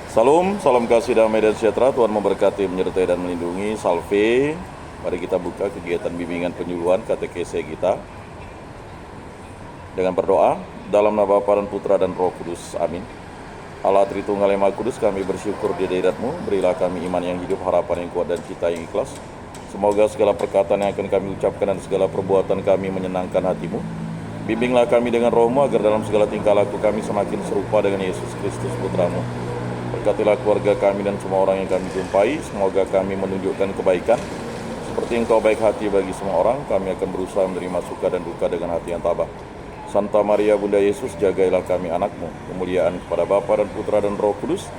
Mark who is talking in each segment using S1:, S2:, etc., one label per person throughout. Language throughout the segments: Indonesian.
S1: Salam, salam kasih damai dan sejahtera. Tuhan memberkati, menyertai dan melindungi. Salve. Mari kita buka kegiatan bimbingan penyuluhan katekese kita dengan berdoa dalam nama Bapa dan Putra dan Roh Kudus. Amin. Allah Tritunggal yang Maha Kudus, kami bersyukur di hadirat-Mu. Berilah kami iman yang hidup, harapan yang kuat, dan cita yang ikhlas. Semoga segala perkataan yang akan kami ucapkan dan segala perbuatan kami menyenangkan hati-Mu. Bimbinglah kami dengan Roh-Mu agar dalam segala tingkah laku kami semakin serupa dengan Yesus Kristus Putra-Mu. Berkatilah keluarga kami dan semua orang yang kami jumpai. Semoga kami menunjukkan kebaikan seperti Engkau baik hati bagi semua orang. Kami akan berusaha menerima suka dan duka dengan hati yang tabah. Santa Maria Bunda Yesus, jagailah kami anak-Mu. Kemuliaan kepada Bapa dan Putra dan Roh Kudus,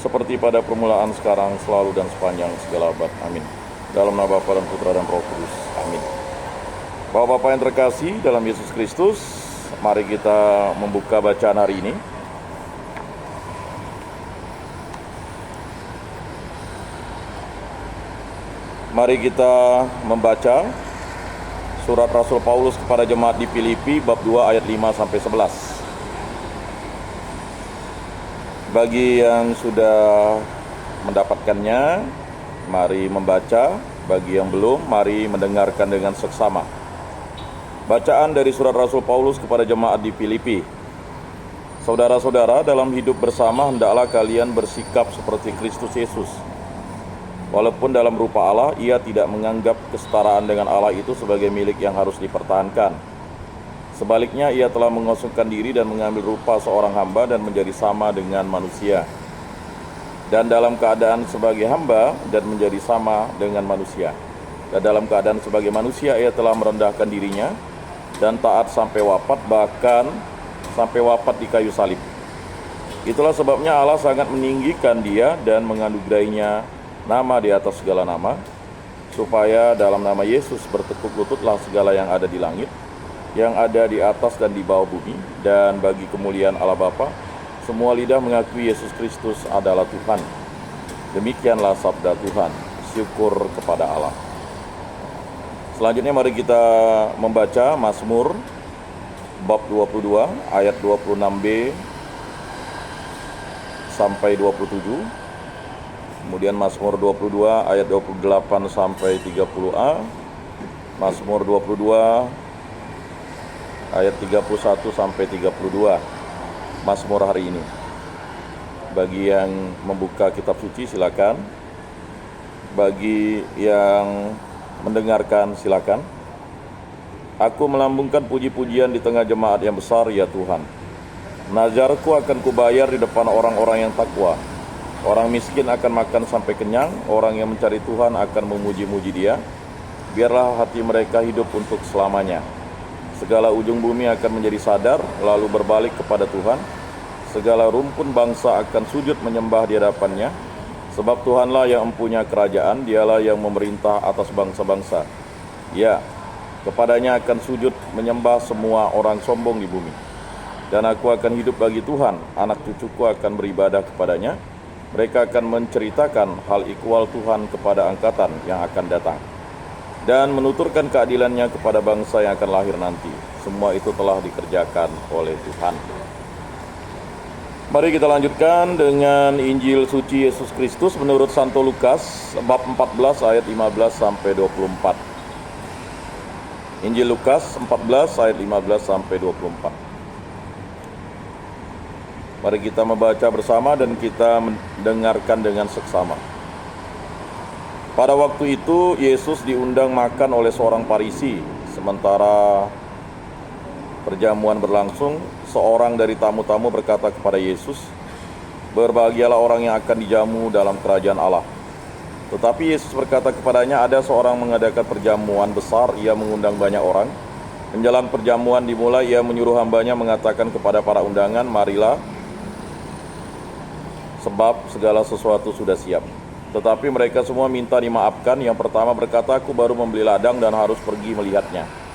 S1: seperti pada permulaan, sekarang, selalu, dan sepanjang segala abad. Amin. Dalam nama Bapa dan Putra dan Roh Kudus. Amin. Bapak-bapak yang terkasih dalam Yesus Kristus, mari kita membuka bacaan hari ini. Mari kita membaca surat Rasul Paulus kepada jemaat di Filipi bab 2 ayat 5 sampai 11. Bagi yang sudah mendapatkannya, mari membaca. Bagi yang belum, mari mendengarkan dengan seksama. Bacaan dari surat Rasul Paulus kepada jemaat di Filipi. Saudara-saudara, dalam hidup bersama hendaklah kalian bersikap seperti Kristus Yesus. Walaupun dalam rupa Allah, ia tidak menganggap kesetaraan dengan Allah itu sebagai milik yang harus dipertahankan. Sebaliknya, ia telah mengosongkan diri dan mengambil rupa seorang hamba dan menjadi sama dengan manusia. Dan dalam keadaan sebagai hamba dan menjadi sama dengan manusia. Dan dalam keadaan sebagai manusia, ia telah merendahkan dirinya dan taat sampai wafat, bahkan sampai wafat di kayu salib. Itulah sebabnya Allah sangat meninggikan dia dan menganugerahinya nama di atas segala nama, supaya dalam nama Yesus bertekuk lututlah segala yang ada di langit, yang ada di atas dan di bawah bumi, dan bagi kemuliaan Allah Bapa, semua lidah mengakui Yesus Kristus adalah Tuhan. Demikianlah sabda Tuhan. Syukur kepada Allah. Selanjutnya mari kita membaca Mazmur bab 22 ayat 26b sampai 27. Kemudian Mazmur 22 ayat 28 sampai 30a, Mazmur 22 ayat 31 sampai 32, Mazmur hari ini. Bagi yang membuka kitab suci silakan. Bagi yang mendengarkan silakan. Aku melambungkan puji-pujian di tengah jemaat yang besar, ya Tuhan. Nazarku akan kubayar di depan orang-orang yang takwa. Orang miskin akan makan sampai kenyang, orang yang mencari Tuhan akan memuji-muji Dia. Biarlah hati mereka hidup untuk selamanya. Segala ujung bumi akan menjadi sadar, lalu berbalik kepada Tuhan. Segala rumpun bangsa akan sujud menyembah di hadapannya. Sebab Tuhanlah yang mempunyai kerajaan, Dialah yang memerintah atas bangsa-bangsa. Ya, kepadanya akan sujud menyembah semua orang sombong di bumi. Dan aku akan hidup bagi Tuhan, anak cucuku akan beribadah kepadanya. Mereka akan menceritakan hal ikhwal Tuhan kepada angkatan yang akan datang, dan menuturkan keadilannya kepada bangsa yang akan lahir nanti. Semua itu telah dikerjakan oleh Tuhan. Mari kita lanjutkan dengan Injil suci Yesus Kristus menurut Santo Lukas bab 14 ayat 15 sampai 24. Injil Lukas 14 ayat 15 sampai 24. Mari kita membaca bersama dan kita mendengarkan dengan seksama. Pada waktu itu Yesus diundang makan oleh seorang Farisi. Sementara perjamuan berlangsung, seorang dari tamu-tamu berkata kepada Yesus, "Berbahagialah orang yang akan dijamu dalam kerajaan Allah." Tetapi Yesus berkata kepadanya, "Ada seorang mengadakan perjamuan besar, ia mengundang banyak orang. Menjelang perjamuan dimulai, ia menyuruh hambanya mengatakan kepada para undangan, 'Marilah, sebab segala sesuatu sudah siap.' Tetapi mereka semua minta dimaafkan. Yang pertama berkata, 'Aku baru membeli ladang dan harus pergi melihatnya.'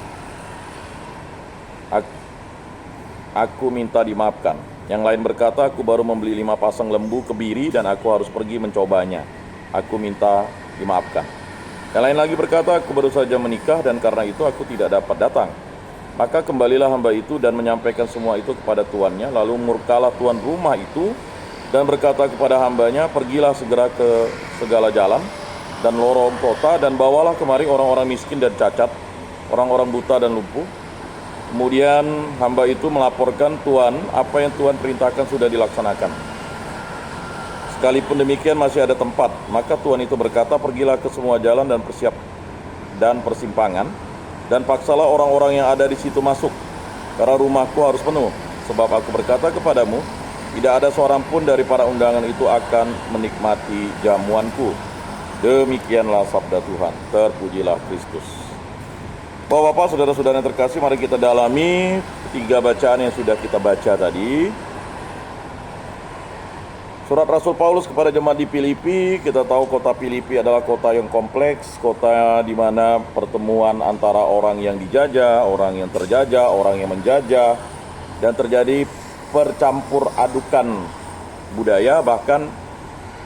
S1: Aku minta dimaafkan. Yang lain berkata, 'Aku baru membeli 5 pasang lembu kebiri dan aku harus pergi mencobanya.' Aku minta dimaafkan. Yang lain lagi berkata, 'Aku baru saja menikah dan karena itu aku tidak dapat datang.' Maka kembalilah hamba itu dan menyampaikan semua itu kepada tuannya. Lalu murkalah tuan rumah itu dan berkata kepada hambanya, pergilah segera ke segala jalan dan lorong kota, dan bawalah kemari orang-orang miskin dan cacat, orang-orang buta dan lumpuh. Kemudian hamba itu melaporkan Tuhan, apa yang Tuhan perintahkan sudah dilaksanakan. Sekalipun demikian masih ada tempat. Maka Tuhan itu berkata, pergilah ke semua jalan dan persimpangan, dan paksalah orang-orang yang ada di situ masuk, karena rumahku harus penuh. Sebab aku berkata kepadamu, tidak ada seorang pun dari para undangan itu akan menikmati jamuanku. Demikianlah sabda Tuhan. Terpujilah Kristus. Bapak-bapak, saudara-saudara yang terkasih, mari kita dalami 3 bacaan yang sudah kita baca tadi. Surat Rasul Paulus kepada jemaat di Filipi. Kita tahu kota Filipi adalah kota yang kompleks, kota di mana pertemuan antara orang yang dijajah, orang yang terjajah, orang yang menjajah, dan terjadi percampur adukan budaya, bahkan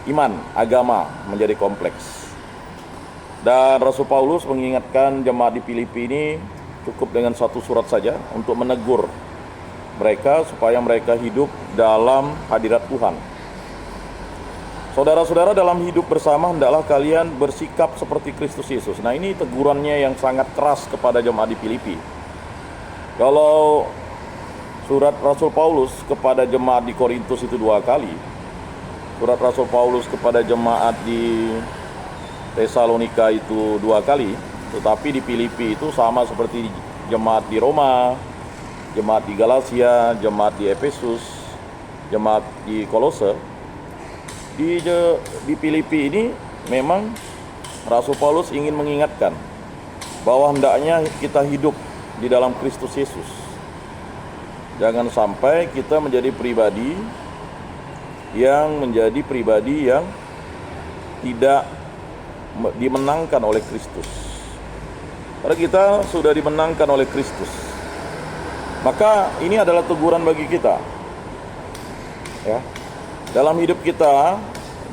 S1: iman, agama menjadi kompleks. Dan Rasul Paulus mengingatkan jemaat di Filipi ini cukup dengan 1 surat saja untuk menegur mereka supaya mereka hidup dalam hadirat Tuhan. Saudara-saudara, dalam hidup bersama hendaklah kalian bersikap seperti Kristus Yesus. Nah, ini tegurannya yang sangat keras kepada jemaat di Filipi. Kalau surat Rasul Paulus kepada jemaat di Korintus itu 2 kali, surat Rasul Paulus kepada jemaat di Tesalonika itu 2 kali, tetapi di Filipi itu sama seperti jemaat di Roma, jemaat di Galatia, jemaat di Efesus, jemaat di Kolose. Di Filipi ini memang Rasul Paulus ingin mengingatkan bahwa hendaknya kita hidup di dalam Kristus Yesus. Jangan sampai kita menjadi pribadi yang tidak dimenangkan oleh Kristus. Karena kita sudah dimenangkan oleh Kristus, maka ini adalah teguran bagi kita. Ya, dalam hidup kita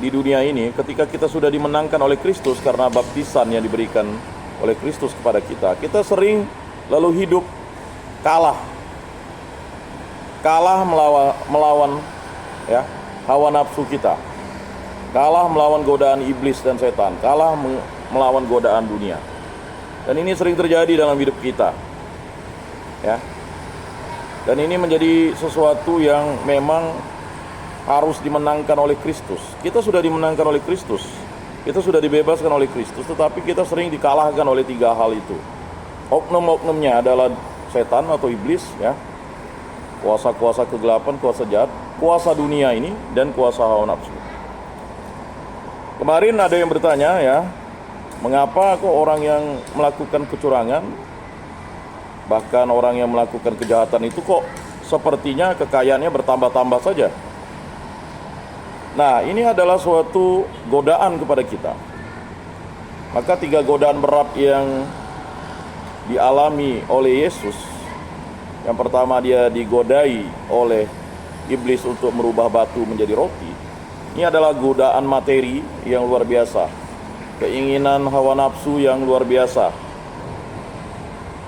S1: di dunia ini, ketika kita sudah dimenangkan oleh Kristus karena baptisan yang diberikan oleh Kristus kepada kita, kita sering lalu hidup kalah melawan ya, hawa nafsu kita, kalah melawan godaan iblis dan setan, kalah melawan godaan dunia. Dan ini sering terjadi dalam hidup kita, ya. Dan ini menjadi sesuatu yang memang harus dimenangkan oleh Kristus. Kita sudah dimenangkan oleh Kristus, kita sudah dibebaskan oleh Kristus, tetapi kita sering dikalahkan oleh 3 hal itu. Oknum-oknumnya adalah setan atau iblis, ya, kuasa-kuasa kegelapan, kuasa jahat, kuasa dunia ini, dan kuasa hawa nafsu. Kemarin ada yang bertanya, ya, mengapa kok orang yang melakukan kecurangan, bahkan orang yang melakukan kejahatan itu kok sepertinya kekayaannya bertambah-tambah saja. Nah, ini adalah suatu godaan kepada kita. Maka 3 godaan berat yang dialami oleh Yesus. Yang pertama, dia digodai oleh iblis untuk merubah batu menjadi roti. Ini adalah godaan materi yang luar biasa, keinginan hawa nafsu yang luar biasa.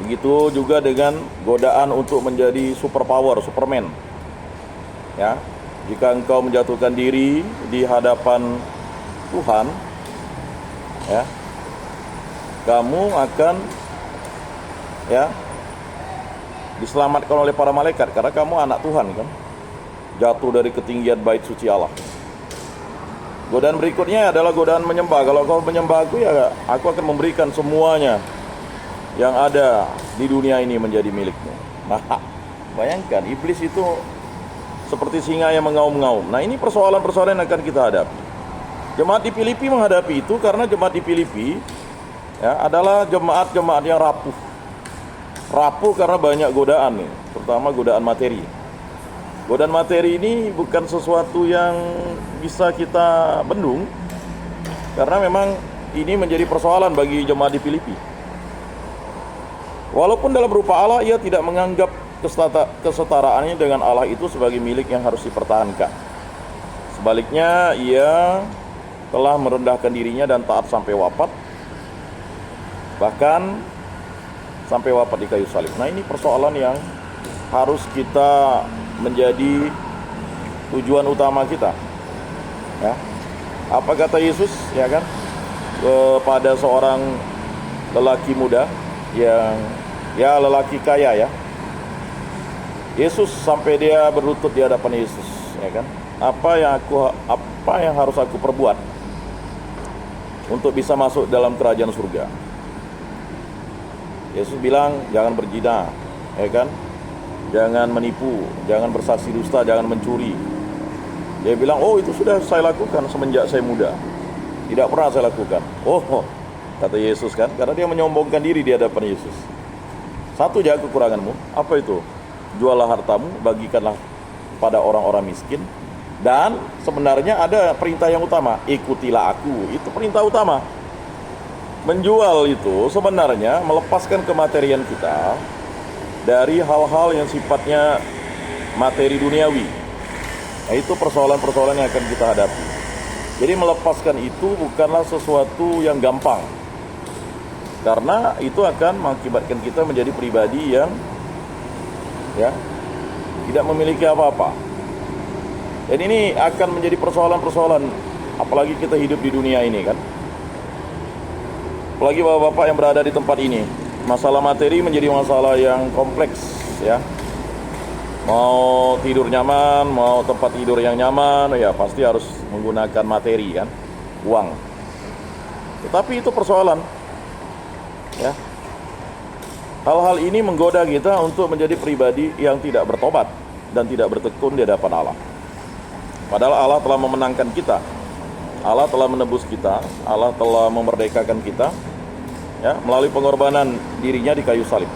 S1: Begitu juga dengan godaan untuk menjadi superpower, superman. Ya, jika engkau menjatuhkan diri di hadapan Tuhan, ya, kamu akan, ya, diselamatkan oleh para malaikat karena kamu anak Tuhan, kan, jatuh dari ketinggian bait suci Allah. Godaan berikutnya adalah godaan menyembah. Kalau kau menyembah aku, ya aku akan memberikan semuanya yang ada di dunia ini menjadi milikmu. Nah, bayangkan, iblis itu seperti singa yang mengaum-ngaum. Nah, ini persoalan-persoalan yang akan kita hadapi. Jemaat di Filipi menghadapi itu karena jemaat di Filipi, ya, adalah jemaat-jemaat yang rapuh. Rapuh karena banyak godaan nih, terutama godaan materi. Godaan materi ini bukan sesuatu yang bisa kita bendung, karena memang ini menjadi persoalan bagi jemaat di Filipi. Walaupun dalam rupa Allah, ia tidak menganggap kesetaraannya dengan Allah itu sebagai milik yang harus dipertahankan. Sebaliknya, ia telah merendahkan dirinya dan taat sampai wafat, bahkan sampai wafat di kayu salib. Nah, ini persoalan yang harus kita menjadi tujuan utama kita. Ya. Apa kata Yesus, ya kan? Kepada seorang lelaki muda yang lelaki kaya, ya. Yesus sampai dia berlutut di hadapan Yesus, ya kan? Apa yang harus aku perbuat untuk bisa masuk dalam kerajaan surga? Yesus bilang, jangan berzina, ya kan? Jangan menipu, jangan bersaksi dusta, jangan mencuri. Dia bilang, oh itu sudah saya lakukan semenjak saya muda. Tidak pernah saya lakukan. Oh, kata Yesus kan, karena dia menyombongkan diri di hadapan Yesus. Satu aja kekuranganmu, apa itu? Jualah hartamu, bagikanlah pada orang-orang miskin. Dan sebenarnya ada perintah yang utama, ikutilah aku. Itu perintah utama. Menjual itu sebenarnya melepaskan kematerian kita dari hal-hal yang sifatnya materi duniawi. Nah, itu persoalan-persoalan yang akan kita hadapi. Jadi melepaskan itu bukanlah sesuatu yang gampang, karena itu akan mengakibatkan kita menjadi pribadi yang tidak memiliki apa-apa. Dan ini akan menjadi persoalan-persoalan, apalagi kita hidup di dunia ini kan. Apalagi bapak-bapak yang berada di tempat ini, masalah materi menjadi masalah yang kompleks, ya. Mau tidur nyaman, mau tempat tidur yang nyaman, ya pasti harus menggunakan materi kan, uang. Tetapi itu persoalan, ya. Hal-hal ini menggoda kita untuk menjadi pribadi yang tidak bertobat dan tidak bertekun di hadapan Allah. Padahal Allah telah memenangkan kita, Allah telah menebus kita, Allah telah memerdekakan kita, ya, melalui pengorbanan dirinya di kayu salib.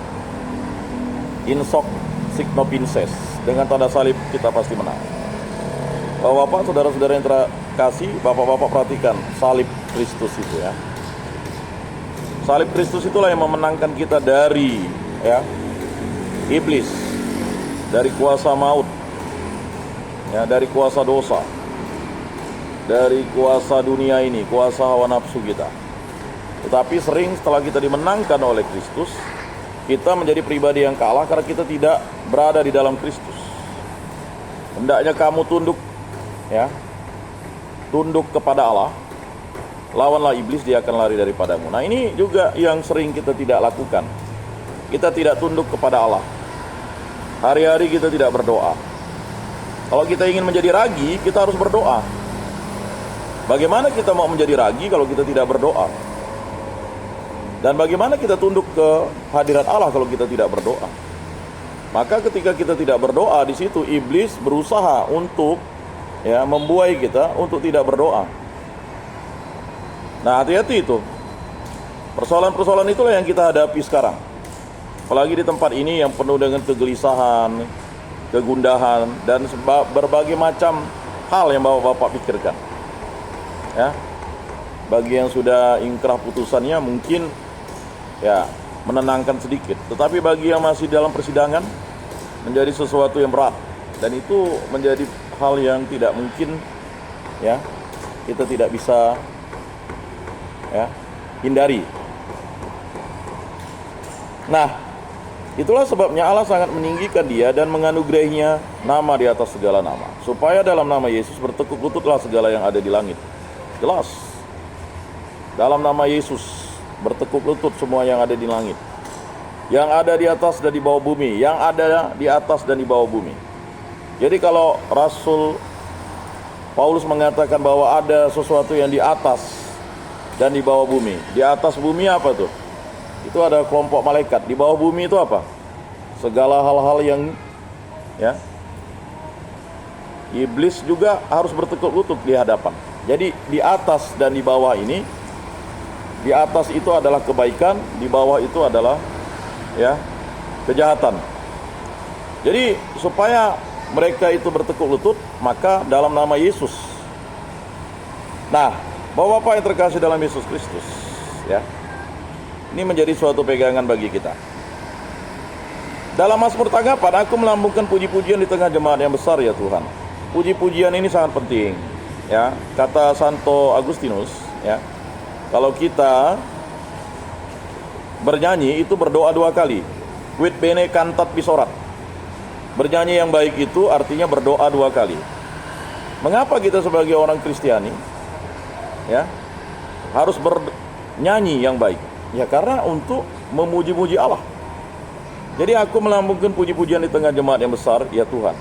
S1: In hoc signo vinces, dengan tanda salib kita pasti menang. Bapak-bapak, saudara-saudara yang terkasih, bapak-bapak perhatikan salib Kristus itu, ya. Salib Kristus itulah yang memenangkan kita dari iblis, dari kuasa maut, ya, dari kuasa dosa, dari kuasa dunia ini, kuasa hawa nafsu kita. Tetapi sering setelah kita dimenangkan oleh Kristus, kita menjadi pribadi yang kalah karena kita tidak berada di dalam Kristus. Hendaknya kamu tunduk, ya, tunduk kepada Allah, lawanlah iblis, dia akan lari daripadamu. Nah, ini juga yang sering kita tidak lakukan. Kita tidak tunduk kepada Allah. Hari-hari kita tidak berdoa. Kalau kita ingin menjadi ragi, kita harus berdoa. Bagaimana kita mau menjadi ragi kalau kita tidak berdoa? Dan bagaimana kita tunduk ke hadirat Allah kalau kita tidak berdoa? Maka ketika kita tidak berdoa, di situ iblis berusaha untuk membuai kita untuk tidak berdoa. Nah, hati-hati itu. Persoalan-persoalan itulah yang kita hadapi sekarang. Apalagi di tempat ini yang penuh dengan kegelisahan, kegundahan, dan berbagai macam hal yang bapak-bapak pikirkan. Ya, bagi yang sudah ingkrah putusannya mungkin menenangkan sedikit. Tetapi bagi yang masih dalam persidangan menjadi sesuatu yang berat. Dan itu menjadi hal yang tidak mungkin kita tidak bisa hindari. Nah, itulah sebabnya Allah sangat meninggikan dia dan menganugerahinya nama di atas segala nama, supaya dalam nama Yesus bertekuk lututlah segala yang ada di langit. Jelas, dalam nama Yesus bertekuk lutut semua yang ada di langit, yang ada di atas dan di bawah bumi, yang ada di atas dan di bawah bumi. Jadi kalau Rasul Paulus mengatakan bahwa ada sesuatu yang di atas dan di bawah bumi. Di atas bumi apa tuh? Itu ada kelompok malaikat. Di bawah bumi itu apa? Segala hal-hal yang iblis juga harus bertekuk lutut di hadapan. Jadi di atas dan di bawah ini, di atas itu adalah kebaikan, di bawah itu adalah kejahatan. Jadi supaya mereka itu bertekuk lutut, maka dalam nama Yesus. Nah, bapak-bapak yang terkasih dalam Yesus Kristus, ini menjadi suatu pegangan bagi kita. Dalam Mazmur tanggapan, aku melambungkan puji-pujian di tengah jemaat yang besar, ya Tuhan. Puji-pujian ini sangat penting, kata Santo Agustinus, kalau kita bernyanyi itu berdoa 2 kali. Quid bene cantat bisorat. Bernyanyi yang baik itu artinya berdoa 2 kali. Mengapa kita sebagai orang Kristiani ya harus bernyanyi yang baik? Ya karena untuk memuji-muji Allah. Jadi aku melambungkan puji-pujian di tengah jemaat yang besar, ya Tuhan.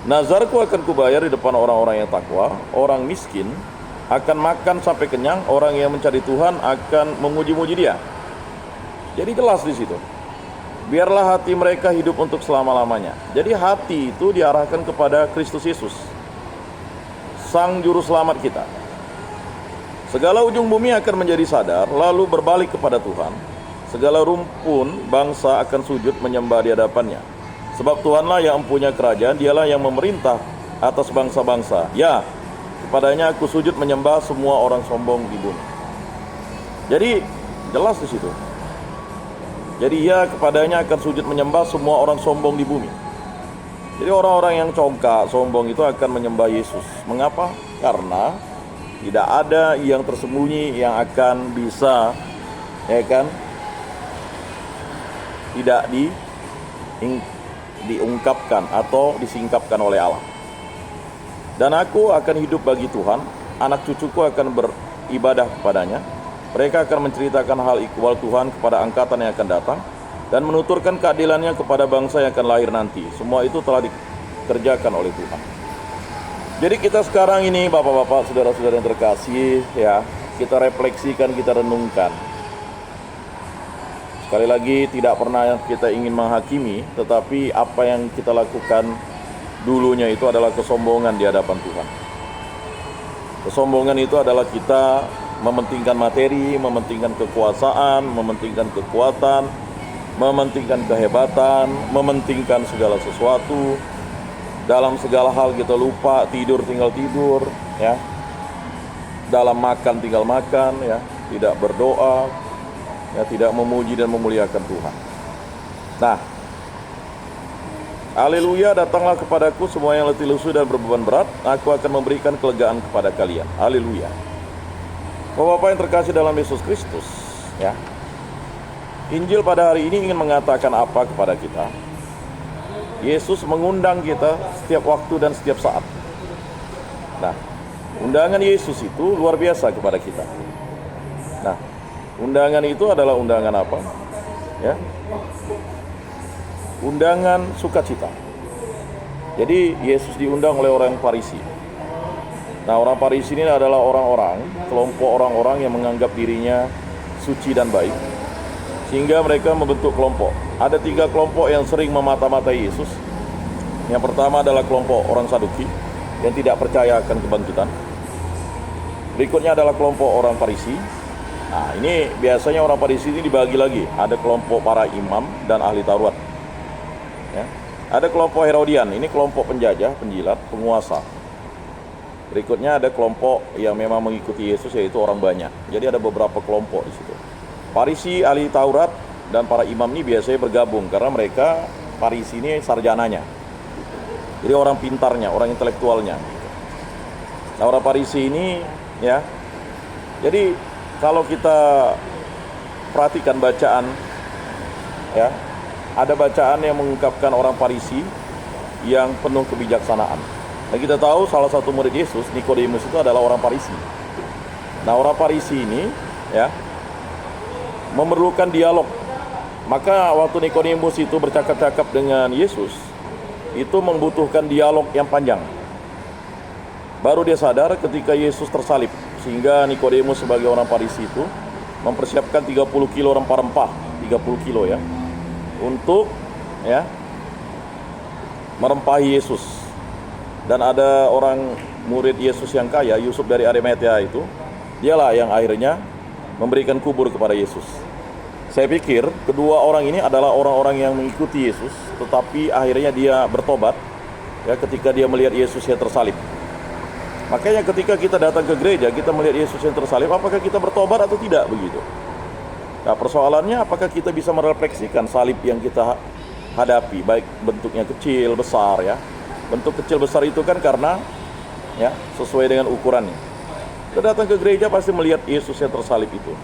S1: Nazarku akan kubayar di depan orang-orang yang takwa, orang miskin akan makan sampai kenyang, orang yang mencari Tuhan akan memuji-muji Dia. Jadi jelas di situ. Biarlah hati mereka hidup untuk selama-lamanya. Jadi hati itu diarahkan kepada Kristus Yesus, Sang Juru Selamat kita. Segala ujung bumi akan menjadi sadar, lalu berbalik kepada Tuhan. Segala rumpun bangsa akan sujud menyembah di hadapannya. Sebab Tuhanlah yang mempunyai kerajaan, Dialah yang memerintah atas bangsa-bangsa. Ya, kepadanya aku sujud menyembah semua orang sombong di bumi. Jadi jelas di situ. Jadi ya, kepadanya akan sujud menyembah semua orang sombong di bumi. Jadi orang-orang yang congkak, sombong itu akan menyembah Yesus. Mengapa? Karena tidak ada yang tersembunyi yang akan bisa, ya kan, tidak diungkapkan atau disingkapkan oleh Allah. Dan aku akan hidup bagi Tuhan, anak cucuku akan beribadah kepadanya. Mereka akan menceritakan hal ikhwal Tuhan kepada angkatan yang akan datang, dan menuturkan keadilannya kepada bangsa yang akan lahir nanti. Semua itu telah dikerjakan oleh Tuhan. Jadi kita sekarang ini, bapak-bapak, saudara-saudara yang terkasih, ya, kita refleksikan, kita renungkan. Sekali lagi, tidak pernah kita ingin menghakimi, tetapi apa yang kita lakukan dulunya itu adalah kesombongan di hadapan Tuhan. Kesombongan itu adalah kita mementingkan materi, mementingkan kekuasaan, mementingkan kekuatan, mementingkan kehebatan, mementingkan segala sesuatu. Dalam segala hal kita lupa, tidur tinggal tidur, ya. Dalam makan tinggal makan, ya. Tidak berdoa, ya, tidak memuji dan memuliakan Tuhan. Nah, haleluya, datanglah kepadaku semua yang letih lesu dan berbeban berat, aku akan memberikan kelegaan kepada kalian. Haleluya. Bapak-bapak yang terkasih dalam Yesus Kristus, ya. Injil pada hari ini ingin mengatakan apa kepada kita? Yesus mengundang kita setiap waktu dan setiap saat. Nah, undangan Yesus itu luar biasa kepada kita. Nah, undangan itu adalah undangan apa? Ya, undangan sukacita. Jadi Yesus diundang oleh orang Farisi. Nah, orang Farisi ini adalah orang-orang, kelompok orang-orang yang menganggap dirinya suci dan baik, sehingga mereka membentuk kelompok. Ada 3 kelompok yang sering memata-matai Yesus. Yang pertama adalah kelompok orang Saduki yang tidak percaya akan kebangkitan. Berikutnya adalah kelompok orang Farisi. Nah, ini biasanya orang Farisi ini dibagi lagi. Ada kelompok para imam dan ahli Taurat, ya. Ada kelompok Herodian, ini kelompok penjajah, penjilat, penguasa. Berikutnya ada kelompok yang memang mengikuti Yesus, yaitu orang banyak. Jadi ada beberapa kelompok di situ. Farisi, ahli Taurat, dan para imam ini biasanya bergabung karena mereka, Farisi ini sarjananya. Jadi orang pintarnya, orang intelektualnya. Nah, orang Farisi ini, ya. Jadi kalau kita perhatikan bacaan, ya, ada bacaan yang mengungkapkan orang Farisi yang penuh kebijaksanaan. Nah, kita tahu salah satu murid Yesus, Nikodemus, itu adalah orang Farisi. Nah, orang Farisi ini, ya, memerlukan dialog. Maka waktu Nikodemus itu bercakap-cakap dengan Yesus, itu membutuhkan dialog yang panjang. Baru dia sadar ketika Yesus tersalib, sehingga Nikodemus sebagai orang Farisi itu mempersiapkan 30 kilo rempah-rempah, 30 kilo ya, untuk, ya, merempahi Yesus. Dan ada orang murid Yesus yang kaya, Yusuf dari Arimatea itu, dialah yang akhirnya memberikan kubur kepada Yesus. Saya pikir kedua orang ini adalah orang-orang yang mengikuti Yesus, tetapi akhirnya dia bertobat, ya, ketika dia melihat Yesus yang tersalib. Makanya ketika kita datang ke gereja, kita melihat Yesus yang tersalib, apakah kita bertobat atau tidak, begitu. Nah, persoalannya apakah kita bisa merefleksikan salib yang kita hadapi, baik bentuknya kecil, besar, ya. Bentuk kecil besar itu kan karena, ya, sesuai dengan ukurannya. Kita datang ke gereja pasti melihat Yesus yang tersalib itu.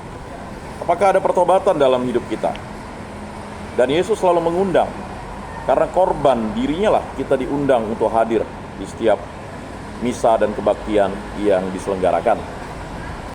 S1: Apakah ada pertobatan dalam hidup kita? Dan Yesus selalu mengundang. Karena korban dirinya lah kita diundang untuk hadir di setiap misa dan kebaktian yang diselenggarakan.